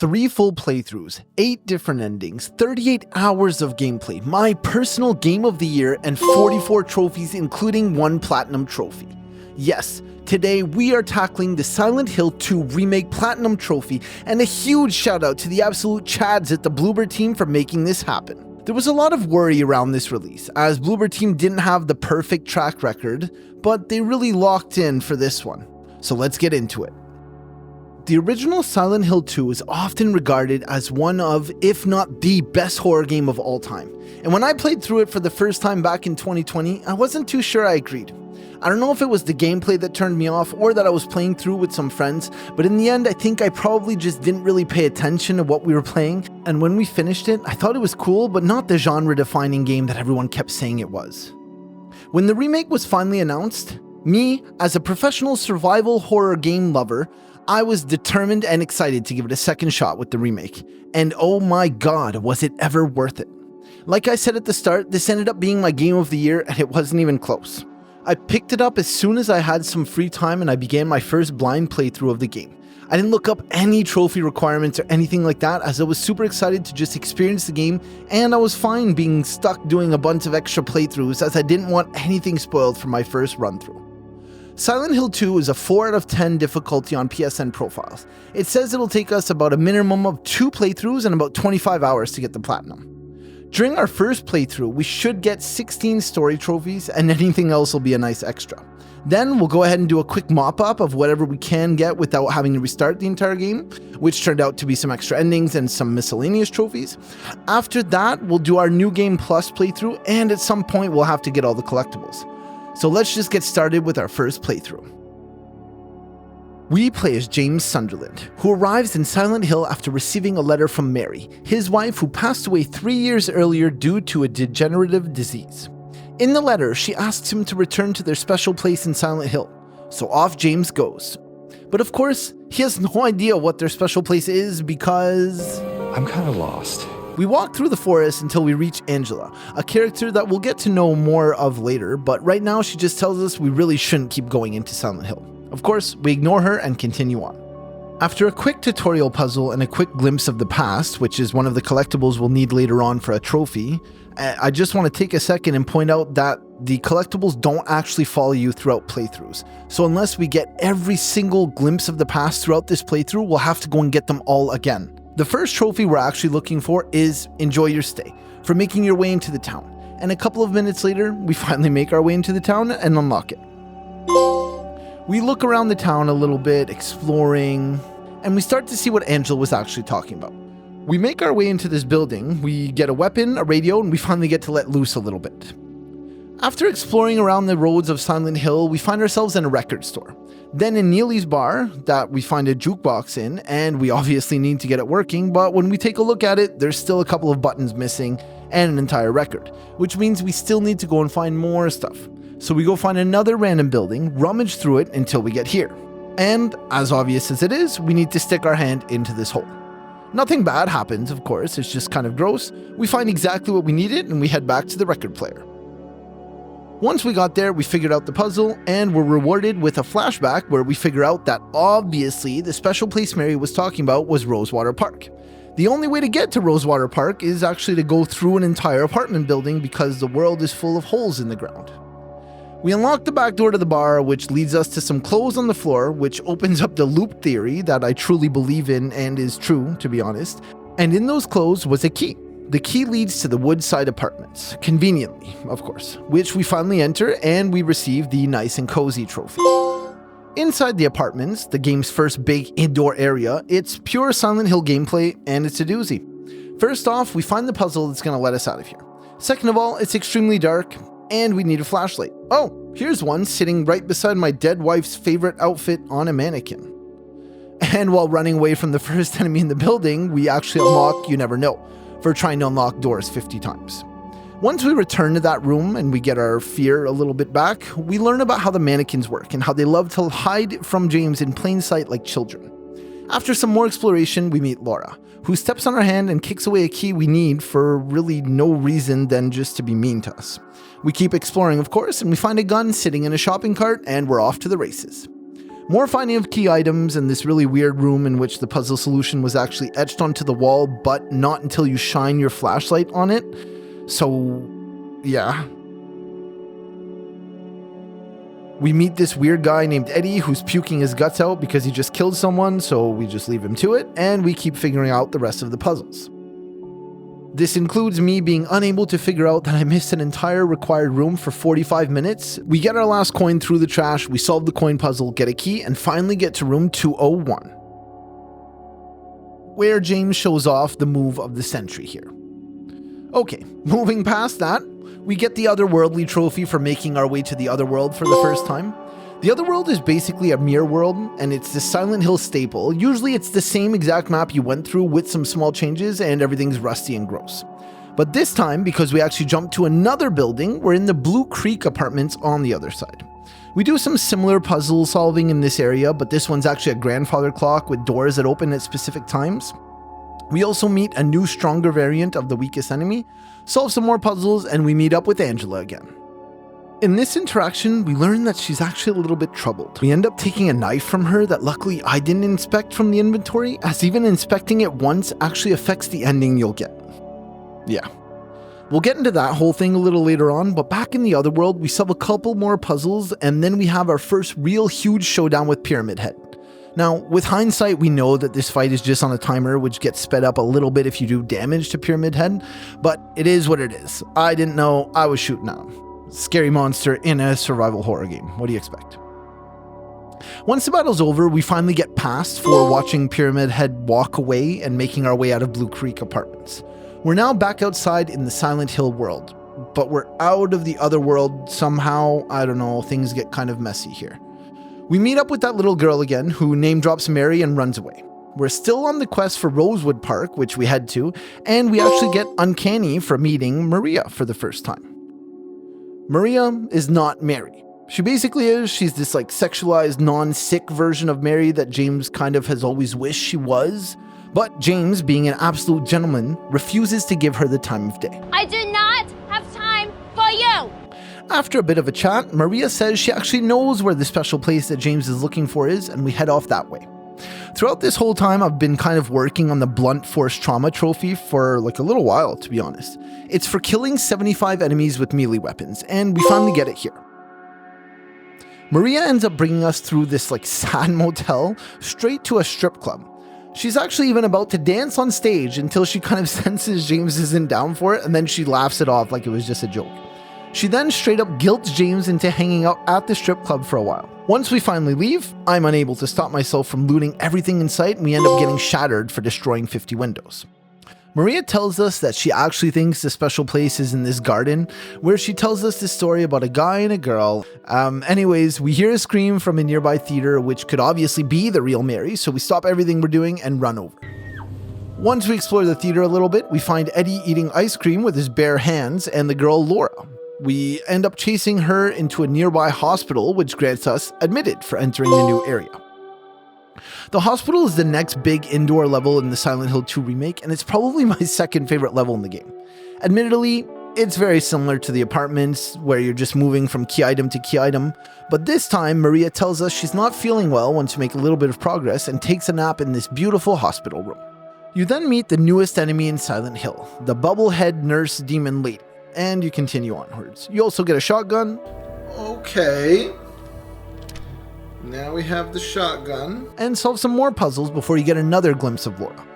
3 full playthroughs, 8 different endings, 38 hours of gameplay, my personal game of the year, and 44 trophies including 1 platinum trophy. Yes, today we are tackling the Silent Hill 2 Remake Platinum Trophy, and a huge shout out to the absolute chads at the Bloober team for making this happen. There was a lot of worry around this release, as Bloober team didn't have the perfect track record, but they really locked in for this one. So let's get into it. The original Silent Hill 2 is often regarded as one of, if not the best horror game of all time. And when I played through it for the first time back in 2020, I wasn't too sure I agreed. I don't know if it was the gameplay that turned me off or that I was playing through with some friends, but in the end I think I probably just didn't really pay attention to what we were playing, and when we finished it, I thought it was cool, but not the genre-defining game that everyone kept saying it was. When the remake was finally announced, me, as a professional survival horror game lover, I was determined and excited to give it a second shot with the remake, and oh my god, was it ever worth it. Like I said at the start, this ended up being my game of the year and it wasn't even close. I picked it up as soon as I had some free time and I began my first blind playthrough of the game. I didn't look up any trophy requirements or anything like that, as I was super excited to just experience the game, and I was fine being stuck doing a bunch of extra playthroughs as I didn't want anything spoiled for my first run through. Silent Hill 2 is a 4 out of 10 difficulty on PSN profiles. It says it'll take us about a minimum of 2 playthroughs and about 25 hours to get the platinum. During our first playthrough, we should get 16 story trophies, and anything else will be a nice extra. Then we'll go ahead and do a quick mop-up of whatever we can get without having to restart the entire game, which turned out to be some extra endings and some miscellaneous trophies. After that, we'll do our New Game Plus playthrough, and at some point we'll have to get all the collectibles. So let's just get started with our first playthrough. We play as James Sunderland, who arrives in Silent Hill after receiving a letter from Mary, his wife, who passed away 3 years earlier due to a degenerative disease. In the letter, she asks him to return to their special place in Silent Hill, so off James goes. But of course, he has no idea what their special place is because... I'm kind of lost. We walk through the forest until we reach Angela, a character that we'll get to know more of later, but right now she just tells us we really shouldn't keep going into Silent Hill. Of course, we ignore her and continue on. After a quick tutorial puzzle and a quick glimpse of the past, which is one of the collectibles we'll need later on for a trophy, I just want to take a second and point out that the collectibles don't actually follow you throughout playthroughs. So unless we get every single glimpse of the past throughout this playthrough, we'll have to go and get them all again. The first trophy we're actually looking for is Enjoy Your Stay, for making your way into the town. And a couple of minutes later, we finally make our way into the town and unlock it. We look around the town a little bit, exploring, and we start to see what Angela was actually talking about. We make our way into this building, we get a weapon, a radio, and we finally get to let loose a little bit. After exploring around the roads of Silent Hill, we find ourselves in a record store. Then in Neely's bar, that we find a jukebox in, and we obviously need to get it working, but when we take a look at it, there's still a couple of buttons missing and an entire record, which means we still need to go and find more stuff. So we go find another random building, rummage through it until we get here. And as obvious as it is, we need to stick our hand into this hole. Nothing bad happens, of course, it's just kind of gross. We find exactly what we needed and we head back to the record player. Once we got there, we figured out the puzzle and were rewarded with a flashback where we figure out that obviously the special place Mary was talking about was Rosewater Park. The only way to get to Rosewater Park is actually to go through an entire apartment building because the world is full of holes in the ground. We unlock the back door to the bar, which leads us to some clothes on the floor, which opens up the loop theory that I truly believe in and is true, to be honest. And in those clothes was a key. The key leads to the Woodside Apartments, conveniently, of course, which we finally enter and we receive the Nice and Cozy trophy. Inside the apartments, the game's first big indoor area, it's pure Silent Hill gameplay and it's a doozy. First off, we find the puzzle that's going to let us out of here. Second of all, it's extremely dark and we need a flashlight. Oh, here's one sitting right beside my dead wife's favorite outfit on a mannequin. And while running away from the first enemy in the building, we actually unlock You Never Know, for trying to unlock doors 50 times. Once we return to that room and we get our fear a little bit back, we learn about how the mannequins work and how they love to hide from James in plain sight like children. After some more exploration, we meet Laura, who steps on our hand and kicks away a key we need for really no reason than just to be mean to us. We keep exploring, of course, and we find a gun sitting in a shopping cart and we're off to the races. More finding of key items in this really weird room in which the puzzle solution was actually etched onto the wall, but not until you shine your flashlight on it. So, yeah. We meet this weird guy named Eddie who's puking his guts out because he just killed someone, so we just leave him to it, and we keep figuring out the rest of the puzzles. This includes me being unable to figure out that I missed an entire required room for 45 minutes. We get our last coin through the trash, we solve the coin puzzle, get a key, and finally get to room 201, where James shows off the move of the century here. Okay, moving past that, we get the Otherworldly trophy for making our way to the Otherworld for the first time. The Otherworld is basically a mirror world, and it's the Silent Hill staple. Usually it's the same exact map you went through with some small changes and everything's rusty and gross. But this time, because we actually jumped to another building, we're in the Blue Creek apartments on the other side. We do some similar puzzle solving in this area, but this one's actually a grandfather clock with doors that open at specific times. We also meet a new, stronger variant of the weakest enemy, solve some more puzzles, and we meet up with Angela again. In this interaction, we learn that she's actually a little bit troubled. We end up taking a knife from her that luckily I didn't inspect from the inventory, as even inspecting it once actually affects the ending you'll get. Yeah. We'll get into that whole thing a little later on, but back in the Otherworld, we solve a couple more puzzles, and then we have our first real huge showdown with Pyramid Head. Now, with hindsight, we know that this fight is just on a timer, which gets sped up a little bit if you do damage to Pyramid Head, but it is what it is. I didn't know, I was shooting at him. Scary monster in a survival horror game. What do you expect? Once the battle's over, we finally get past for watching Pyramid Head walk away and making our way out of Blue Creek apartments. We're now back outside in the Silent Hill world, but we're out of the Otherworld somehow. I don't know, things get kind of messy here. We meet up with that little girl again, who name drops Mary and runs away. We're still on the quest for Rosewood Park, which we head to, and we actually get uncanny for meeting Maria for the first time. Maria is not Mary. She basically is. She's this like sexualized, non-sick version of Mary that James kind of has always wished she was. But James, being an absolute gentleman, refuses to give her the time of day. I do not have time for you! After a bit of a chat, Maria says she actually knows where the special place that James is looking for is, and we head off that way. Throughout this whole time, I've been kind of working on the blunt force trauma trophy for like a little while, to be honest. It's for killing 75 enemies with melee weapons, and we finally get it here. Maria ends up bringing us through this like sad motel straight to a strip club. She's actually even about to dance on stage until she kind of senses James isn't down for it, and then she laughs it off like it was just a joke. She then straight up guilts James into hanging out at the strip club for a while. Once we finally leave, I'm unable to stop myself from looting everything in sight, and we end up getting shattered for destroying 50 windows. Maria tells us that she actually thinks the special place is in this garden, where she tells us this story about a guy and a girl. Anyways, we hear a scream from a nearby theater, which could obviously be the real Mary, so we stop everything we're doing and run over. Once we explore the theater a little bit, we find Eddie eating ice cream with his bare hands and the girl Laura. We end up chasing her into a nearby hospital, which grants us admitted for entering the new area. The hospital is the next big indoor level in the Silent Hill 2 remake, and it's probably my second favorite level in the game. Admittedly, it's very similar to the apartments, where you're just moving from key item to key item, but this time Maria tells us she's not feeling well, wants to make a little bit of progress, and takes a nap in this beautiful hospital room. You then meet the newest enemy in Silent Hill, the bubblehead nurse demon lady, and you continue onwards. You also get a shotgun. Okay. Now we have the shotgun. And solve some more puzzles before you get another glimpse of Laura,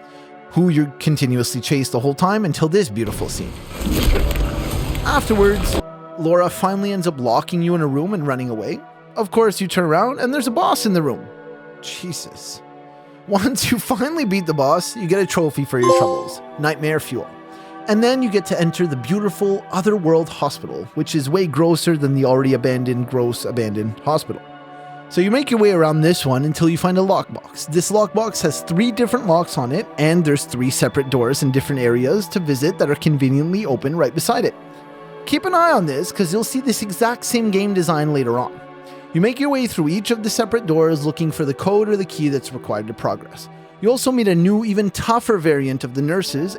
who you continuously chase the whole time until this beautiful scene. Afterwards, Laura finally ends up locking you in a room and running away. Of course, you turn around and there's a boss in the room. Jesus. Once you finally beat the boss, you get a trophy for your troubles, Nightmare Fuel. And then you get to enter the beautiful Otherworld Hospital, which is way grosser than the already gross abandoned hospital. So you make your way around this one until you find a lockbox. This lockbox has 3 different locks on it, and there's 3 separate doors in different areas to visit that are conveniently open right beside it. Keep an eye on this, because you'll see this exact same game design later on. You make your way through each of the separate doors looking for the code or the key that's required to progress. You also meet a new, even tougher variant of the nurses.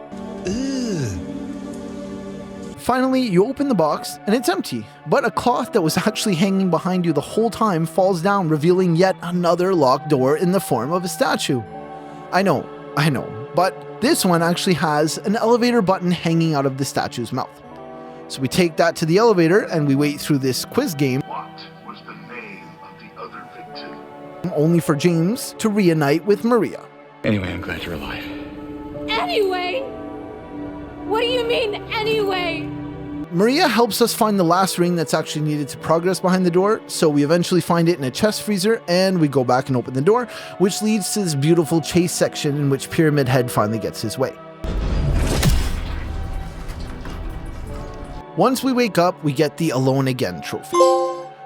Finally, you open the box and it's empty, but a cloth that was actually hanging behind you the whole time falls down, revealing yet another locked door in the form of a statue. I know, but this one actually has an elevator button hanging out of the statue's mouth. So we take that to the elevator and we wait through this quiz game. What was the name of the other victim? Only for James to reunite with Maria. Anyway, I'm glad you're alive. Anyway? What do you mean, anyway? Maria helps us find the last ring that's actually needed to progress behind the door, so we eventually find it in a chest freezer and we go back and open the door, which leads to this beautiful chase section in which Pyramid Head finally gets his way. Once we wake up, we get the Alone Again trophy.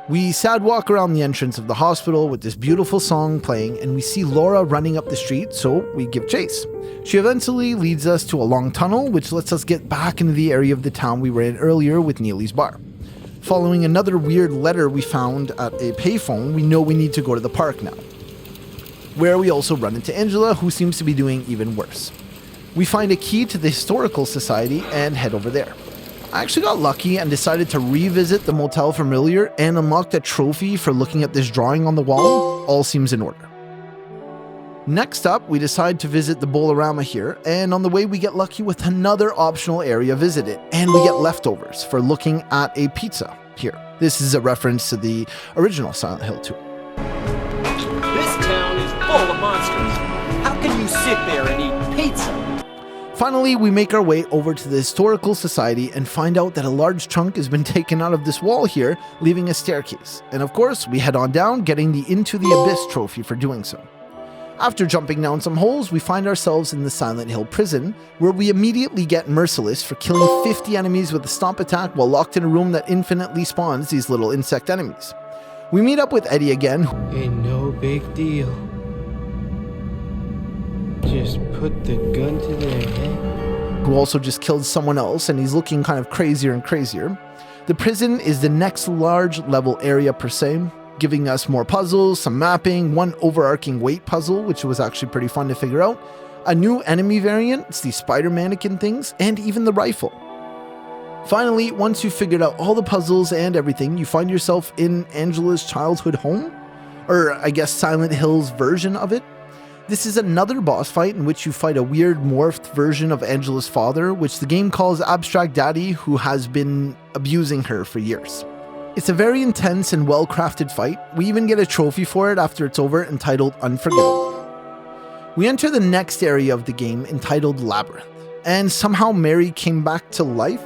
We sad walk around the entrance of the hospital with this beautiful song playing, and we see Laura running up the street, so we give chase. She eventually leads us to a long tunnel, which lets us get back into the area of the town we were in earlier with Neely's bar. Following another weird letter we found at a payphone, we know we need to go to the park now, where we also run into Angela, who seems to be doing even worse. We find a key to the Historical Society and head over there. I actually got lucky and decided to revisit the motel from earlier and unlocked a trophy for looking at this drawing on the wall. All seems in order. Next up, we decide to visit the Bolorama here, and on the way we get lucky with another optional area visited, and we get leftovers for looking at a pizza here. This is a reference to the original Silent Hill 2. This town is full of monsters. How can you sit there and eat pizza? Finally, we make our way over to the Historical Society and find out that a large chunk has been taken out of this wall here, leaving a staircase. And of course, we head on down, getting the Into the Abyss trophy for doing so. After jumping down some holes, we find ourselves in the Silent Hill prison, where we immediately get merciless for killing 50 enemies with a stomp attack while locked in a room that infinitely spawns these little insect enemies. We meet up with Eddie again. Ain't no big deal. Just put the gun to their head. Who also just killed someone else, and he's looking kind of crazier and crazier. The prison is the next large level area per se, giving us more puzzles, some mapping, one overarching weight puzzle, which was actually pretty fun to figure out, a new enemy variant, it's the spider mannequin things, and even the rifle. Finally, once you've figured out all the puzzles and everything, you find yourself in Angela's childhood home, or I guess Silent Hill's version of it. This is another boss fight in which you fight a weird morphed version of Angela's father, which the game calls Abstract Daddy, who has been abusing her for years. It's a very intense and well-crafted fight. We even get a trophy for it after it's over, entitled Unforgettable. We enter the next area of the game, entitled Labyrinth, and somehow Mary came back to life.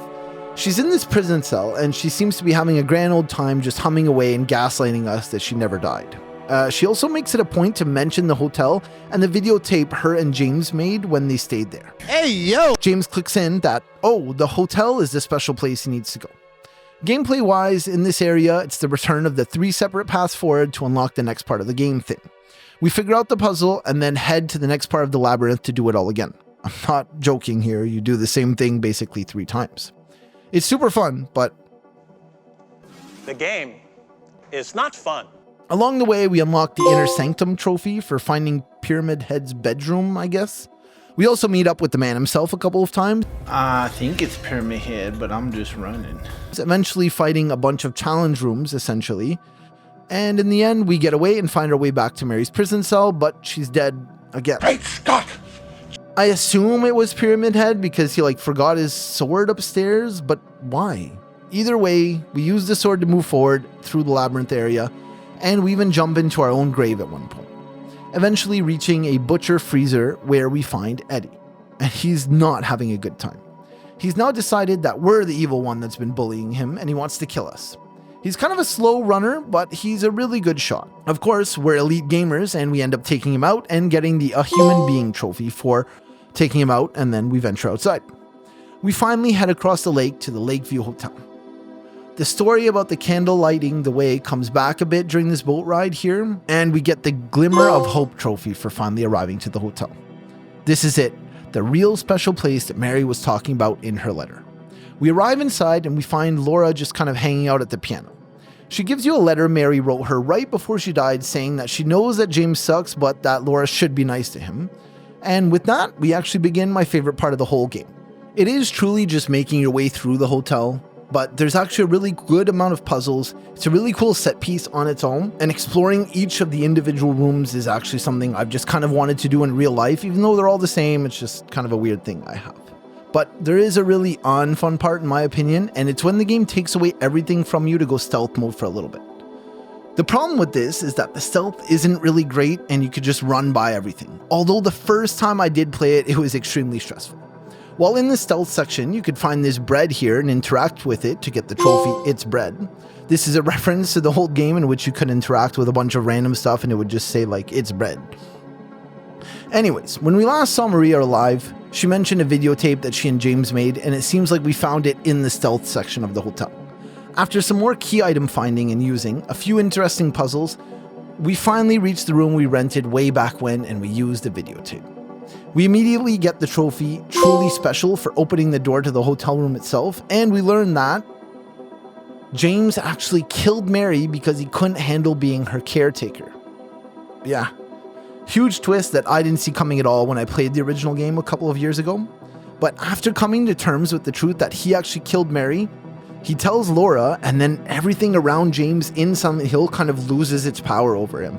She's in this prison cell, and she seems to be having a grand old time just humming away and gaslighting us that she never died. She also makes it a point to mention the hotel and the videotape her and James made when they stayed there. Hey, yo! James clicks in that, oh, the hotel is the special place he needs to go. Gameplay-wise, in this area, it's the return of the 3 separate paths forward to unlock the next part of the game thing. We figure out the puzzle and then head to the next part of the labyrinth to do it all again. I'm not joking here, you do the same thing basically 3 times. It's super fun, but the game is not fun. Along the way, we unlock the Inner Sanctum trophy for finding Pyramid Head's bedroom, I guess. We also meet up with the man himself a couple of times. I think it's Pyramid Head, but I'm just running. Eventually fighting a bunch of challenge rooms, essentially. And in the end, we get away and find our way back to Mary's prison cell, but she's dead again. Great Scott! I assume it was Pyramid Head because he forgot his sword upstairs, but why? Either way, we use the sword to move forward through the labyrinth area, and we even jump into our own grave at one point, eventually reaching a butcher freezer where we find Eddie, and he's not having a good time. He's now decided that we're the evil one that's been bullying him, and he wants to kill us. He's kind of a slow runner, but he's a really good shot. Of course, we're elite gamers, and we end up taking him out and getting the A Human Being trophy for taking him out, and then we venture outside. We finally head across the lake to the Lakeview Hotel. The story about the candle lighting the way comes back a bit during this boat ride here, and we get the Glimmer of Hope trophy for finally arriving to the hotel. This is it, the real special place that Mary was talking about in her letter. We arrive inside and we find Laura just kind of hanging out at the piano. She gives you a letter Mary wrote her right before she died saying that she knows that James sucks, but that Laura should be nice to him. And with that, we actually begin my favorite part of the whole game. It is truly just making your way through the hotel, but there's actually a really good amount of puzzles. It's a really cool set piece on its own, and exploring each of the individual rooms is actually something I've just kind of wanted to do in real life. Even though they're all the same, it's just kind of a weird thing I have. But there is a really unfun part in my opinion, and it's when the game takes away everything from you to go stealth mode for a little bit. The problem with this is that the stealth isn't really great and you could just run by everything. Although the first time I did play it, it was extremely stressful. While in the stealth section, you could find this bread here and interact with it to get the trophy, It's Bread. This is a reference to the whole game in which you could interact with a bunch of random stuff and it would just say like, It's Bread. Anyways, when we last saw Maria alive, she mentioned a videotape that she and James made, and it seems like we found it in the stealth section of the hotel. After some more key item finding and using, a few interesting puzzles, we finally reached the room we rented way back when and we used the videotape. We immediately get the trophy, Truly Special, for opening the door to the hotel room itself, and we learn that James actually killed Mary because he couldn't handle being her caretaker. Yeah. Huge twist that I didn't see coming at all when I played the original game a couple of years ago. But after coming to terms with the truth that he actually killed Mary, he tells Laura, and then everything around James in Silent Hill kind of loses its power over him.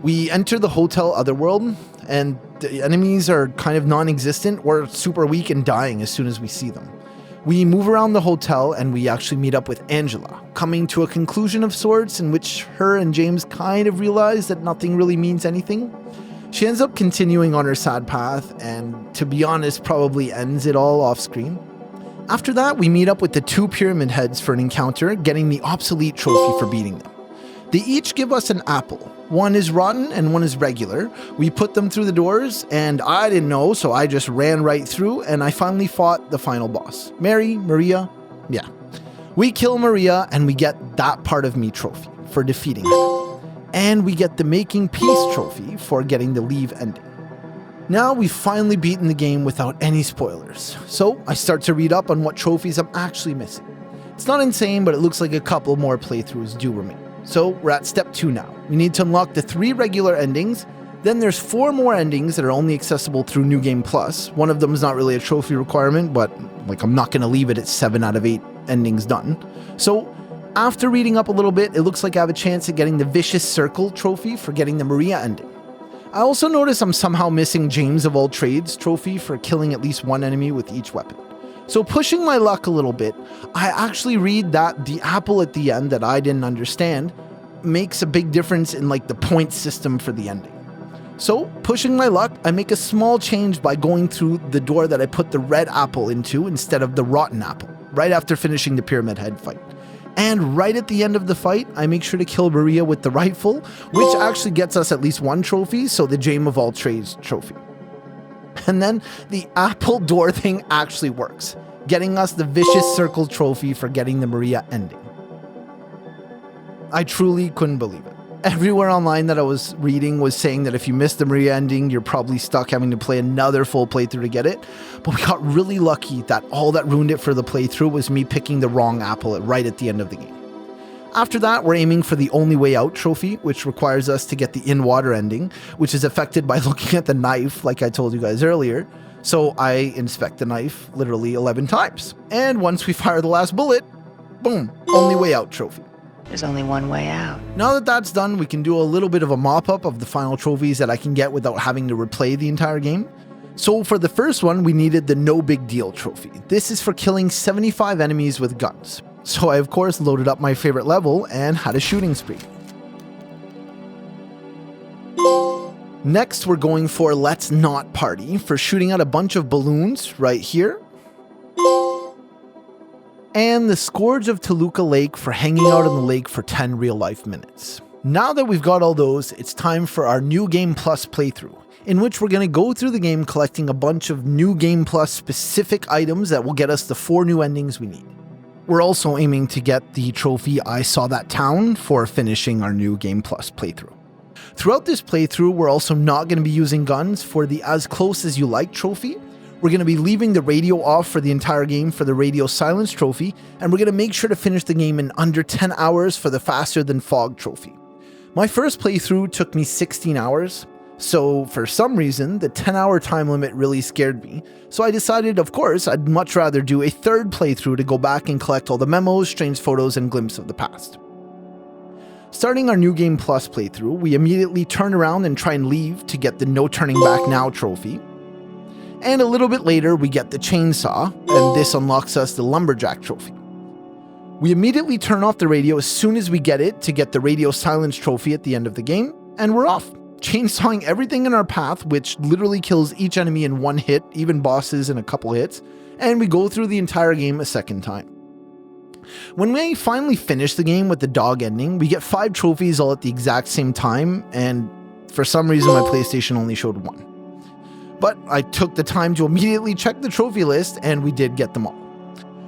We enter the hotel Otherworld, and the enemies are kind of non-existent or super weak and dying as soon as we see them. We move around the hotel and we actually meet up with Angela, coming to a conclusion of sorts in which her and James kind of realize that nothing really means anything. She ends up continuing on her sad path and, to be honest, probably ends it all off screen. After that, we meet up with the two pyramid heads for an encounter, getting the obsolete trophy for beating them. They each give us an apple. One is rotten and one is regular. We put them through the doors, and I didn't know, so I just ran right through, and I finally fought the final boss. Maria. Yeah. We kill Maria, and we get that part of me trophy for defeating her. And we get the Making Peace trophy for getting the leave ending. Now we've finally beaten the game without any spoilers, so I start to read up on what trophies I'm actually missing. It's not insane, but it looks like a couple more playthroughs do remain. So we're at step 2 now. We need to unlock the 3 regular endings, then there's 4 more endings that are only accessible through New Game Plus. One of them is not really a trophy requirement, but I'm not going to leave it at 7 out of 8 endings done. So after reading up a little bit, it looks like I have a chance at getting the Vicious Circle trophy for getting the Maria ending. I also notice I'm somehow missing James of all Trades trophy for killing at least one enemy with each weapon. So pushing my luck a little bit, I actually read that the apple at the end that I didn't understand makes a big difference in the point system for the ending. So pushing my luck, I make a small change by going through the door that I put the red apple into instead of the rotten apple, right after finishing the Pyramid Head fight. And right at the end of the fight, I make sure to kill Maria with the rifle, which actually gets us at least 1 trophy, so the James of all Trades trophy. And then the apple door thing actually works, getting us the Vicious Circle trophy for getting the Maria ending. I truly couldn't believe it. Everywhere online that I was reading was saying that if you missed the Maria ending, you're probably stuck having to play another full playthrough to get it. But we got really lucky that all that ruined it for the playthrough was me picking the wrong apple right at the end of the game. After that, we're aiming for the Only Way Out trophy, which requires us to get the in-water ending, which is affected by looking at the knife, like I told you guys earlier. So I inspect the knife literally 11 times. And once we fire the last bullet, boom, Only Way Out trophy. There's only one way out. Now that that's done, we can do a little bit of a mop-up of the final trophies that I can get without having to replay the entire game. So for the first one, we needed the No Big Deal trophy. This is for killing 75 enemies with guns. So I of course loaded up my favorite level and had a shooting spree. Next, we're going for Let's Not Party for shooting out a bunch of balloons right here. And the Scourge of Toluca Lake for hanging out on the lake for 10 real-life minutes. Now that we've got all those, it's time for our New Game Plus playthrough, in which we're going to go through the game collecting a bunch of New Game Plus specific items that will get us the 4 new endings we need. We're also aiming to get the trophy I Saw That Town for finishing our New Game Plus playthrough. Throughout this playthrough, we're also not going to be using guns for the As Close As You Like trophy. We're going to be leaving the radio off for the entire game for the radio silence trophy, and we're going to make sure to finish the game in under 10 hours for the Faster Than Fog trophy. My first playthrough took me 16 hours, So for some reason, the 10-hour time limit really scared me. So I decided, of course, I'd much rather do a third playthrough to go back and collect all the memos, strange photos, and glimpses of the past. Starting our New Game Plus playthrough, we immediately turn around and try and leave to get the No Turning Back Now trophy. And a little bit later, we get the chainsaw, and this unlocks us the Lumberjack trophy. We immediately turn off the radio as soon as we get it to get the radio silence trophy at the end of the game, and we're off, chainsawing everything in our path, which literally kills each enemy in one hit, even bosses in a couple hits, and we go through the entire game a second time. When we finally finish the game with the dog ending, we get 5 trophies all at the exact same time, and for some reason my PlayStation only showed 1. But I took the time to immediately check the trophy list, and we did get them all.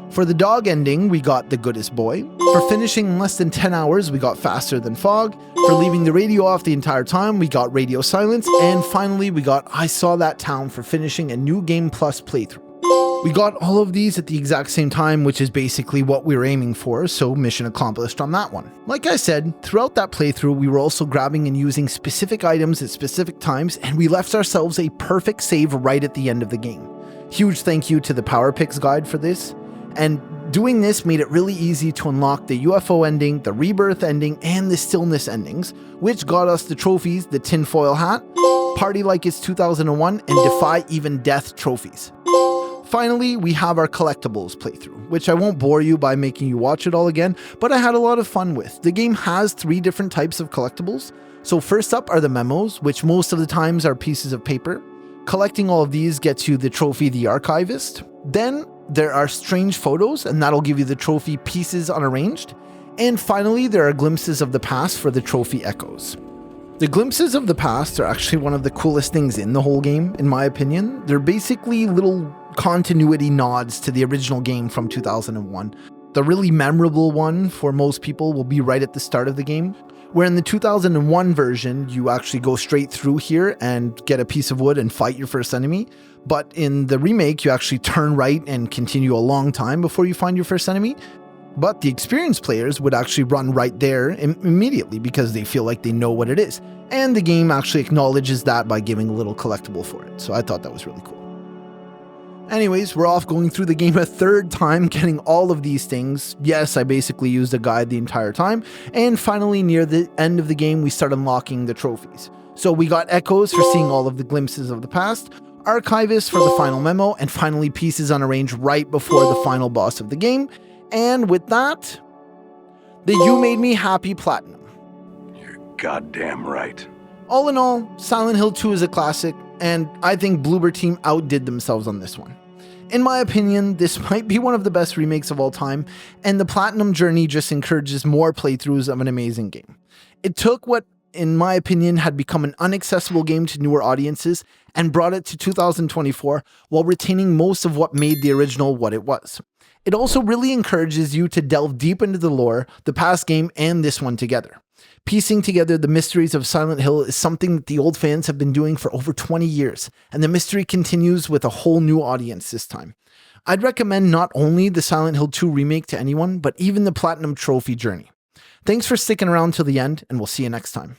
For the dog ending, we got the Goodest Boy. For finishing in less than 10 hours, we got Faster Than Fog. For leaving the radio off the entire time, we got Radio Silence. And finally, we got I Saw That Town for finishing a New Game Plus playthrough. We got all of these at the exact same time, which is basically what we were aiming for, so mission accomplished on that one. Like I said, throughout that playthrough, we were also grabbing and using specific items at specific times, and we left ourselves a perfect save right at the end of the game. Huge thank you to the Power Picks guide for this, and doing this made it really easy to unlock the UFO ending, the Rebirth ending, and the Stillness endings, which got us the trophies, the tinfoil hat, Party Like It's 2001, and Defy Even Death trophies. Finally, we have our Collectibles playthrough, which I won't bore you by making you watch it all again, but I had a lot of fun with. The game has 3 different types of collectibles. So first up are the memos, which most of the times are pieces of paper. Collecting all of these gets you the trophy The Archivist. Then there are strange photos, and that'll give you the trophy Pieces Unarranged. And finally, there are glimpses of the past for the trophy Echoes. The glimpses of the past are actually one of the coolest things in the whole game, in my opinion. They're basically little continuity nods to the original game from 2001. The really memorable one for most people will be right at the start of the game, where in the 2001 version, you actually go straight through here and get a piece of wood and fight your first enemy. But in the remake, you actually turn right and continue a long time before you find your first enemy. But the experienced players would actually run right there immediately because they feel like they know what it is. And the game actually acknowledges that by giving a little collectible for it. So I thought that was really cool. Anyways, we're off going through the game a third time, getting all of these things. Yes, I basically used a guide the entire time. And finally, near the end of the game, we start unlocking the trophies. So we got Echoes for seeing all of the glimpses of the past, Archivist for the final memo, and finally Pieces Unarranged right before the final boss of the game. And with that, the You Made Me Happy Platinum. You're goddamn right. All in all, Silent Hill 2 is a classic, and I think Bloober team outdid themselves on this one. In my opinion, this might be one of the best remakes of all time, and the Platinum journey just encourages more playthroughs of an amazing game. It took what, in my opinion, had become an inaccessible game to newer audiences and brought it to 2024 while retaining most of what made the original what it was. It also really encourages you to delve deep into the lore, the past game, and this one together. Piecing together the mysteries of Silent Hill is something that the old fans have been doing for over 20 years, and the mystery continues with a whole new audience this time. I'd recommend not only the Silent Hill 2 remake to anyone, but even the Platinum Trophy journey. Thanks for sticking around till the end, and we'll see you next time.